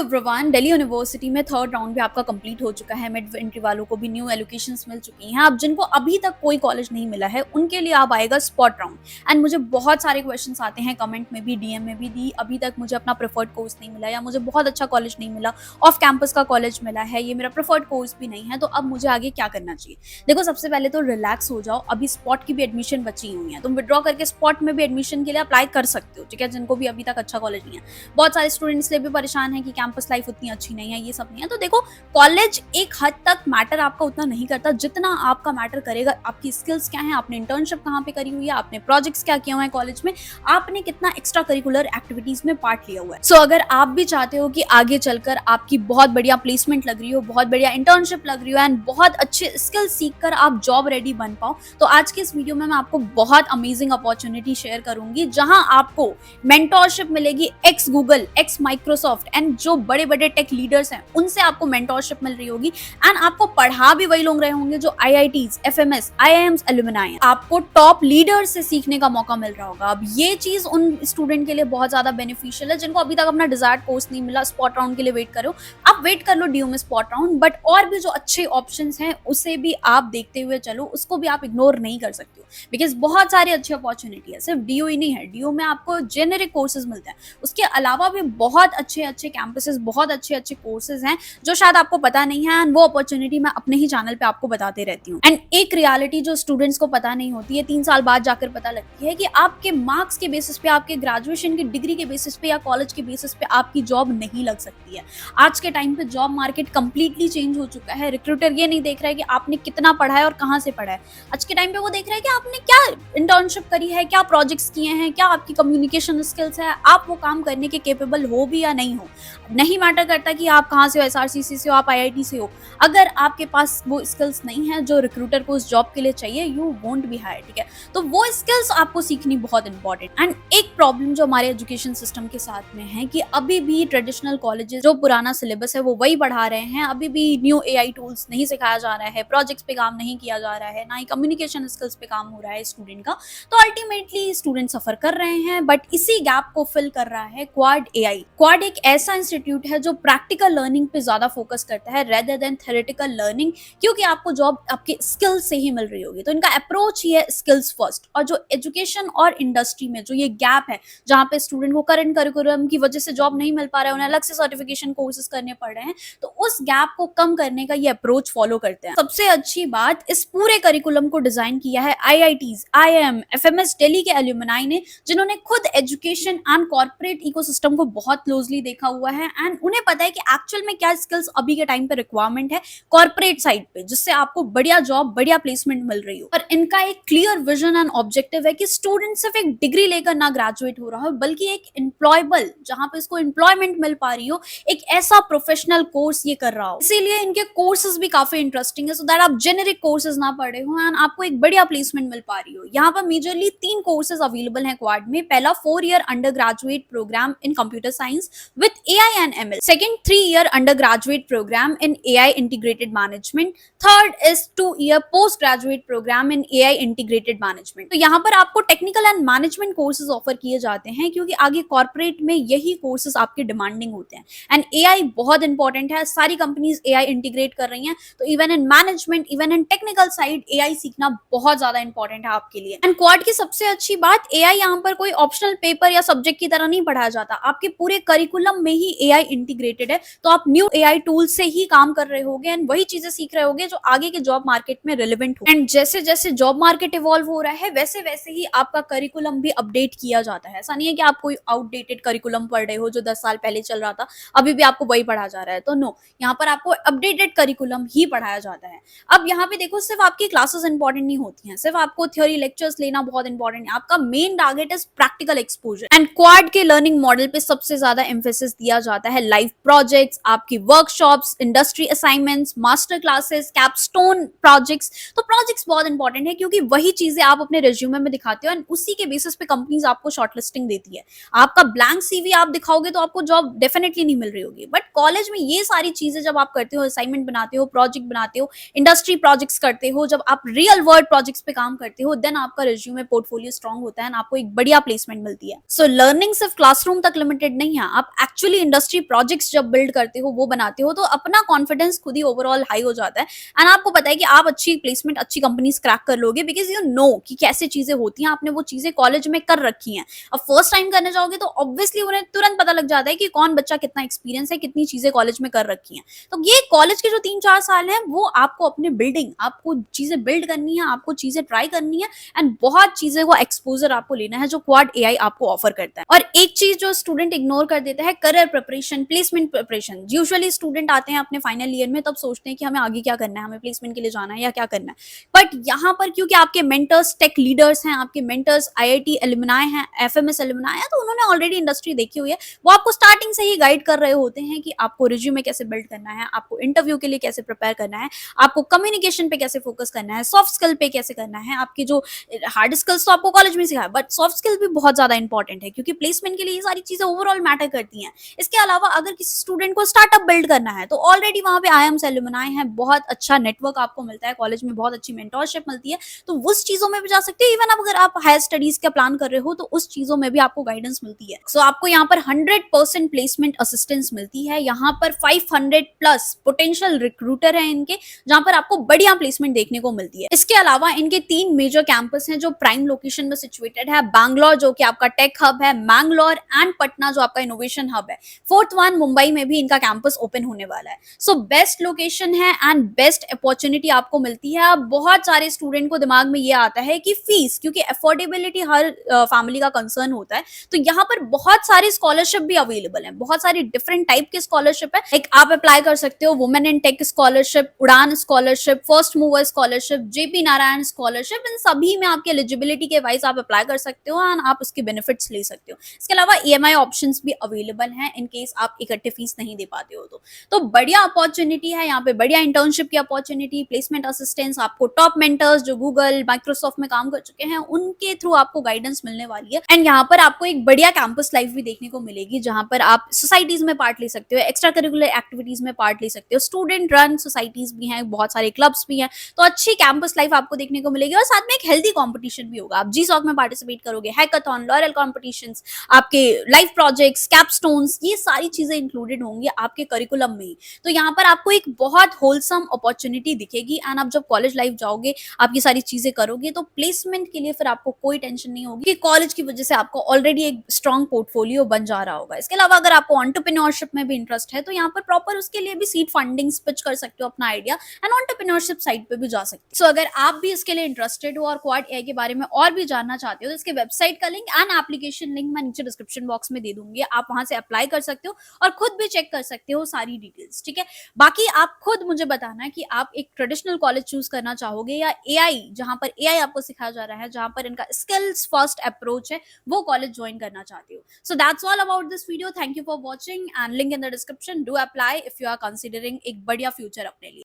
Everyone, Delhi university में third round भी आपका कंप्लीट हो चुका है। मिड एंट्री वालों को भी न्यू एलोकेशंस मिल चुकी हैं। अब जिनको अभी तक कोई कॉलेज नहीं मिला है उनके लिए अब आएगा स्पॉट राउंड। एंड मुझे बहुत सारे क्वेश्चंस आते हैं कमेंट में भी, डीएम में भी दी, अभी तक मुझे अपना प्रेफर्ड कोर्स नहीं मिला या मुझे बहुत अच्छा कॉलेज नहीं मिला, ऑफ कैंपस का कॉलेज मिला है, ये मेरा प्रेफर्ड कोर्स भी नहीं है, तो अब मुझे आगे क्या करना चाहिए। देखो, सबसे पहले तो रिलैक्स हो जाओ। अभी स्पॉट की भी एडमिशन बची हुई है, तुम विड्रॉ करके स्पॉट में भी एडमिशन के लिए अप्लाई कर सकते हो, ठीक है, जिनको भी अभी तक अच्छा कॉलेज नहीं है। बहुत सारे स्टूडेंट्स लिए भी परेशान है कि कैंपस लाइफ उतनी अच्छी नहीं है, ये सब नहीं है। तो देखो, कॉलेज एक हद तक मैटर आपका उतना नहीं करता जितना आपका मैटर करेगा आपकी स्किल्स क्या है, आपने इंटर्नशिप कहाँ पे करी हुई है, आपने प्रोजेक्ट्स क्या किए हुए हैं कॉलेज में, आपने कितना एक्स्ट्रा करिकुलर एक्टिविटीज में पार्ट लिया हुआ है। सो अगर आप भी चाहते हो कि आगे चलकर आपकी बहुत बढ़िया प्लेसमेंट लग रही हो, बहुत बढ़िया इंटर्नशिप लग रही हो एंड बहुत अच्छे स्किल्स सीखकर आप जॉब रेडी बन पाओ, तो आज के इस वीडियो में मैं आपको बहुत अमेजिंग अपॉर्चुनिटी शेयर करूंगी जहां आपको मेंटोरशिप मिलेगी x Google, ex Microsoft and जो बड़े बड़े टेक लीडर्स हैं उनसे आपको मेंटोरशिप मिल रही होगी। एंड आपको पढ़ा भी वही लोग रहे होंगे जो आईआईटीज, एफएमएस, आईआईएम्स एलुमनाई, आपको टॉप लीडर्स से सीखने का मौका मिल रहा होगा। अब ये चीज उन स्टूडेंट के लिए बहुत ज्यादा बेनिफिशियल है जिनको अभी तक अपना डिजायर्ड कोर्स नहीं मिला, स्पॉट राउंड के लिए वेट करो। आप वेट कर लो डीयू में स्पॉट राउंड, बट और भी जो अच्छे ऑप्शंस हैं उसे भी आप देखते हुए चलो, उसको भी आप इग्नोर नहीं कर सकते हो, बिकॉज बहुत सारी अच्छी अपॉर्चुनिटी है। सिर्फ डीयू ही नहीं है, डीयू में आपको जेनेरिक कोर्सेज मिलते हैं, उसके अलावा भी बहुत अच्छे अच्छे कैंपसेस, बहुत अच्छे अच्छे कोर्सेज हैं जो शायद आपको पता नहीं है, एंड वो अपॉर्चुनिटी मैं अपने ही चैनल पे आपको बताते रहती हूँ। एंड एक रियलिटी जो स्टूडेंट्स को पता नहीं होती है, 3 साल बाद जाकर पता लगती है कि आपके मार्क्स के बेसिस पे, आपके ग्रेजुएशन की डिग्री के बेसिस पे या कॉलेज के बेसिस पे आपकी जॉब नहीं लग सकती है। आज के टाइम पे जॉब मार्केट कंप्लीटली चेंज हो चुका है। रिक्रूटर ये नहीं देख रहा है कि आपने कितना पढ़ा है और कहाँ से पढ़ा है। आज के टाइम पे वो देख रहा है कि आपने क्या इंटर्नशिप करी है, क्या प्रोजेक्ट्स किए हैं, क्या आपकी कम्युनिकेशन स्किल्स है, आप वो काम करने के केपेबल हो भी या नहीं हो। नहीं मैटर करता कि आप कहाँ से हो, एसआरसीसी से हो, आप आईआईटी से हो, अगर आपके पास वो स्किल्स नहीं है जो रिक्रूटर को उस जॉब के लिए चाहिए, यू वोंट बी हायर्ड, ठीक है। तो वो स्किल्स आपको सीखनी बहुत इंपॉर्टेंट। एंड एक प्रॉब्लम जो हमारे एजुकेशन सिस्टम के साथ में है कि अभी भी ट्रेडिशनल कॉलेजेस जो पुराना सिलेबस है वो वही पढ़ा रहे हैं, अभी भी न्यू एआई टूल्स नहीं सिखाया जा रहा है, प्रोजेक्ट्स पे काम नहीं किया जा रहा है, ना ही कम्युनिकेशन स्किल्स पे काम हो रहा है स्टूडेंट का। तो अल्टीमेटली स्टूडेंट सफर कर रहे हैं, बट इसी गैप को फिल कर रहा है क्वाड एआई। क्वाड एक ऐसा इंस्टीट्यूट है जो प्रैक्टिकल लर्निंग पे ज्यादा फोकस करता है रेदर देन थ्योरेटिकल लर्निंग, क्योंकि आपको जॉब आपके स्किल्स से ही मिल रही होगी। तो इनका अप्रोच ही है स्किल्स फर्स्ट। और जो एजुकेशन और इंडस्ट्री में जो ये गैप है जहाँ पे स्टूडेंट को करंट करिकुलम की वजह से जॉब नहीं मिल पा रहा है, उन्हें अलग से सर्टिफिकेशन कोर्सेज करने पड़ रहे हैं, तो उस गैप को कम करने का ये अप्रोच फॉलो करते हैं। सबसे अच्छी बात, इस पूरे करिकुलम को डिजाइन किया है आईआईटीज, आईआईएम, एफएमएस दिल्ली के एल्यूमनाई ने, जिन्होंने खुद एजुकेशन एंड कॉर्पोरेट इकोसिस्टम को बहुत क्लोजली देखा हुआ है एंड उन्हें पता है कि एक्चुअल में क्या स्किल्स अभी के टाइम पे रिक्वायरमेंट है कॉर्पोरेट साइड पे, जिससे आपको बढ़िया जॉब, बढ़िया प्लेसमेंट मिल रही हो। और इनका एक क्लियर विजन एंड ऑब्जेक्टिव है कि स्टूडेंट सिर्फ एक डिग्री लेकर ना ग्रेजुएट हो रहा हो, बल्कि एक एम्प्लॉयबल, जहां पे इसको एम्प्लॉयमेंट मिल पा रही हो, एक ऐसा प्रोफेशनल कोर्स ये कर रहा हो। इसीलिए इनके कोर्सेज भी काफी इंटरेस्टिंग है, सो दैट आप जेनेरिक कोर्सेज ना पढ़े हो एंड आपको एक बढ़िया प्लेसमेंट मिल पा रही हो। यहाँ पर मेजरली 3 कोर्सेज अवेलेबल हैं क्वाड में। पहला 4 year undergraduate program in computer science with AI and ML, second 3 year undergraduate program in AI integrated management, third is 2 year postgraduate program in AI integrated management. तो यहाँ पर आपको technical and management courses offer किए जाते हैं, क्योंकि आगे corporate में यही कोर्सेज आपके डिमांडिंग होते हैं। एंड एआई बहुत इंपॉर्टेंट है, सारी कंपनीज एआई इंटीग्रेट कर रही हैं, तो even in management, even in technical side AI सीखना बहुत ज्यादा इंपॉर्टेंट है आपके लिए। एंड क्वाड की सबसे अच्छी बात, एआई यहाँ पर कोई ऑप्शनल पेपर या सब्जेक्ट की तरह नहीं पढ़ाया जाता, आपके पूरे करिकुलम में ही एआई इंटीग्रेटेड है। तो आप न्यू एआई टूल से ही काम कर रहे होगे एंड वही चीजें सीख रहे होगे जो आगे के जॉब मार्केट में रिलेवेंट हो। एंड जैसे जैसे जॉब मार्केट इवॉल्व हो रहा है, वैसे वैसे ही आपका करिकुलम भी अपडेट किया जाता है। ऐसा नहीं है कि आप कोई आउटडेटेड करिकुलम पढ़ रहे हो जो 10 साल पहले चल रहा था, अभी भी आपको वही पढ़ा जा रहा है, तो नो, यहाँ पर आपको अपडेटेड करिकुलम ही पढ़ाया जाता है। अब यहाँ पे देखो, सिर्फ आपकी क्लासेस इंपॉर्टेंट नहीं होती हैं, सिर्फ आपको थ्योरी लेक्चर्स लेना बहुत इंपॉर्टेंट है, आपका main target is practical exposure. And quad के लर्निंग मॉडल पे सबसे ज्यादा एम्फेसिस दिया जाता है लाइव प्रोजेक्ट्स, आपकी workshops, industry assignments, master classes, capstone projects. तो प्रोजेक्ट्स बहुत इंपॉर्टेंट है, क्योंकि वही चीजें आप अपने रिज्यूमे में दिखाते हो एंड उसी के बेसिस पे कंपनीज आपको शॉर्टलिस्टिंग देती है। आपका ब्लैंक सीवी आप दिखाओगे तो आपको जॉब डेफिनेटली नहीं मिल रही होगी, बट कॉलेज में ये सारी चीजें जब आप करते हो, असाइनमेंट बनाते हो, प्रोजेक्ट बनाते हो, इंडस्ट्री प्रोजेक्ट्स करते हो, जब आप रियल वर्ल्ड प्रोजेक्ट्स पे काम करते हो, देन आपका रिज्यूमे, पोर्टफोलियो स्ट्रांग होता है एंड आपको एक बढ़िया प्लेसमेंट मिलती है। सो लर्निंग सिर्फ क्लासरूम तक लिमिटेड नहीं है, आप एक्चुअली इंडस्ट्री केमिस्ट्री प्रोजेक्ट्स जब बिल्ड करते हो, वो बनाते हो, तो अपना कॉन्फिडेंस खुद ही ओवरऑल हाई हो जाता है एंड आपको पता है कि आप अच्छी प्लेसमेंट, अच्छी कंपनीज क्रैक कर लोगे बिकॉज यू नो कि कैसे चीजें होती हैं, आपने वो चीजें कॉलेज में कर रखी हैं। अब फर्स्ट टाइम करने जाओगे तो ऑब्वियसली उन्हें तुरंत पता लग जाता है कि कौन बच्चा कितना एक्सपीरियंस है, कितनी चीजें कॉलेज में कर रखी हैं। तो ये कॉलेज के जो 3-4 साल हैं वो आपको अपने बिल्डिंग, आपको चीजें बिल्ड करनी है, आपको चीजें ट्राई करनी है एंड बहुत चीजें को एक्सपोजर आपको लेना है जो क्वाड एआई आपको ऑफर करता है। और एक चीज जो स्टूडेंट इग्नोर कर देता है, career preparation, placement preparation. Usually student आते हैं अपने फाइनल ईयर में, तब सोचते हैं कि हमें आगे क्या करना है, हमें प्लेसमेंट के लिए जाना है या क्या करना है। बट यहाँ पर क्योंकि आपके मेंटर्स टेक लीडर्स हैं, आपके मेंटर्स आईआईटी एलुमनाई हैं, एफएमएस एलुमनाई है, तो उन्होंने ऑलरेडी इंडस्ट्री देखी हुई है। वो आपको स्टार्टिंग से ही गाइड कर रहे होते हैं कि आपको रिज्यूमे कैसे बिल्ड करना है, आपको इंटरव्यू के लिए कैसे प्रिपेयर करना है, आपको कम्युनिकेशन पे कैसे फोकस करना है, सॉफ्ट स्किल पे कैसे करना है। आपकी जो हार्ड स्किल्स तो आपको कॉलेज में सिखाया, बट सॉफ्ट स्किल भी बहुत ज्यादा इंपॉर्टेंट है क्योंकि प्लेसमेंट के लिए ये सारी चीजें ओवरऑल मैटर करती हैं। इसके अलावा अगर किसी स्टूडेंट को स्टार्टअप बिल्ड करना है तो ऑलरेडी वहां पे आईएम एलुमनाई है, बहुत अच्छा नेटवर्क आपको मिलता है, कॉलेज में बहुत अच्छी मेंटरशिप मिलती है, तो उस चीजों में भी जा सकते हो। इवन अगर आप हायर स्टडीज का प्लान कर रहे हो तो उस चीजों में भी आपको गाइडेंस मिलती है। सो आपको यहाँ पर 100% प्लेसमेंट असिस्टेंस मिलती है। यहाँ पर 500 प्लस पोटेंशियल रिक्रूटर है इनके, जहां पर आपको बढ़िया प्लेसमेंट देखने को मिलती है। इसके अलावा इनके 3 मेजर कैंपस हैं जो प्राइम लोकेशन में सिचुएटेड है। बैंगलोर जो कि आपका टेक हब है, मैंगलोर एंड पटना जो आपका इनोवेशन हब है। फोर्थ वन मुंबई में भी इनका कैंपस ओपन होने वाला है। सो बेस्ट लोकेशन है एंड बेस्ट अपॉर्चुनिटी आपको मिलती है। अब बहुत सारे स्टूडेंट को दिमाग में ये आता है कि फीस, क्योंकि अफोर्डेबिलिटी हर फैमिली का कंसर्न होता है, तो यहाँ पर बहुत सारी स्कॉलरशिप भी अवेलेबल है, बहुत सारी डिफरेंट टाइप की स्कॉलरशिप है। एक आप अप्लाई कर सकते हो women in tech scholarship, Udaan scholarship, first mover scholarship, JP Narayan scholarship. इन सभी में आपके एलिजिबिलिटी के वाइज आप अप्लाई कर सकते हो एंड आप उसके बेनिफिट्स ले सकते हो। इसके अलावा ईएमआई ऑप्शंस भी अवेलेबल हैं इन केस आप इकट्ठे फीस नहीं दे पाते हो तो बढ़िया अपॉर्चुनिटी है यहाँ पे, बढ़िया इंटर्नशिप की अपॉर्चुनिटी, प्लेसमेंट असिस्टेंस, आपको टॉप मेंटर्स जो गूगल माइक्रोसॉफ्ट में काम कर चुके हैं उनके थ्रू आपको गाइडेंस मिलने वाली है। एंड यहाँ पर आपको एक बढ़िया कैंपस लाइफ भी देखने को मिलेगी जहां पर आप सोसाइटीज में पार्ट ले सकते हो, एक्स्ट्रा करिकुलर एक्टिविटीज में पार्ट ले सकते हो, स्टूडेंट रन सोसाइटीज भी हैं, बहुत सारे क्लब्स भी हैं, तो अच्छी कैंपस लाइफ आपको देखने को मिलेगी। और साथ में एक हेल्दी कॉम्पिटिशन भी होगा, आप जी सॉक में पार्टिसिपेट करोगे, हैकाथॉन, लॉयल कॉम्पिटिशंस, आपके लाइफ प्रोजेक्ट्स, कैपस्टोन्स, ये सारी चीजें इंक्लूडेड होंगी आपके करिकुलम में ही। तो यहाँ पर आपको एक बहुत होलसम अपॉर्चुनिटी दिखेगी एंड आप जब कॉलेज लाइफ जाओगे, आप ये सारी चीजें करोगे, तो प्लेसमेंट के लिए फिर आपको कोई टेंशन नहीं होगी कि कॉलेज की वजह से आपको ऑलरेडी एक स्ट्रॉन्ग पोर्टफोलियो बन जा रहा होगा। इसके अलावा अगर आपको एंटरप्रेन्योरशिप में भी इंटरेस्ट है तो यहाँ पर प्रॉपर उसके लिए भी सीड फंडिंग पिच कर सकते हो अपना आइडिया एंड एंटरप्रेन्योरशिप साइट पे भी जा सकते हो। सो अगर आप भी इसके लिए इंटरेस्टेड हो और क्वाड एआई के बारे में और भी जानना चाहते हो तो इसके वेबसाइट का लिंक एंड एप्लीकेशन लिंक मैं नीचे डिस्क्रिप्शन बॉक्स में दे दूंगी, आप वहां से अप्लाई कर सकते हो और खुद भी चेक कर सकते हो सारी डिटेल्स, ठीक है। बाकी आप खुद मुझे बताना कि आप एक ट्रेडिशनल कॉलेज चूज करना चाहोगे या एआई, जहां पर एआई आपको सिखाया जा रहा है, जहां पर इनका स्किल्स फर्स्ट अप्रोच है, वो कॉलेज ज्वाइन करना चाहते हो। So that's all about this video. Thank you for watching and link in the description. Do apply if you are considering एक बढ़िया फ्यूचर अपने लिए।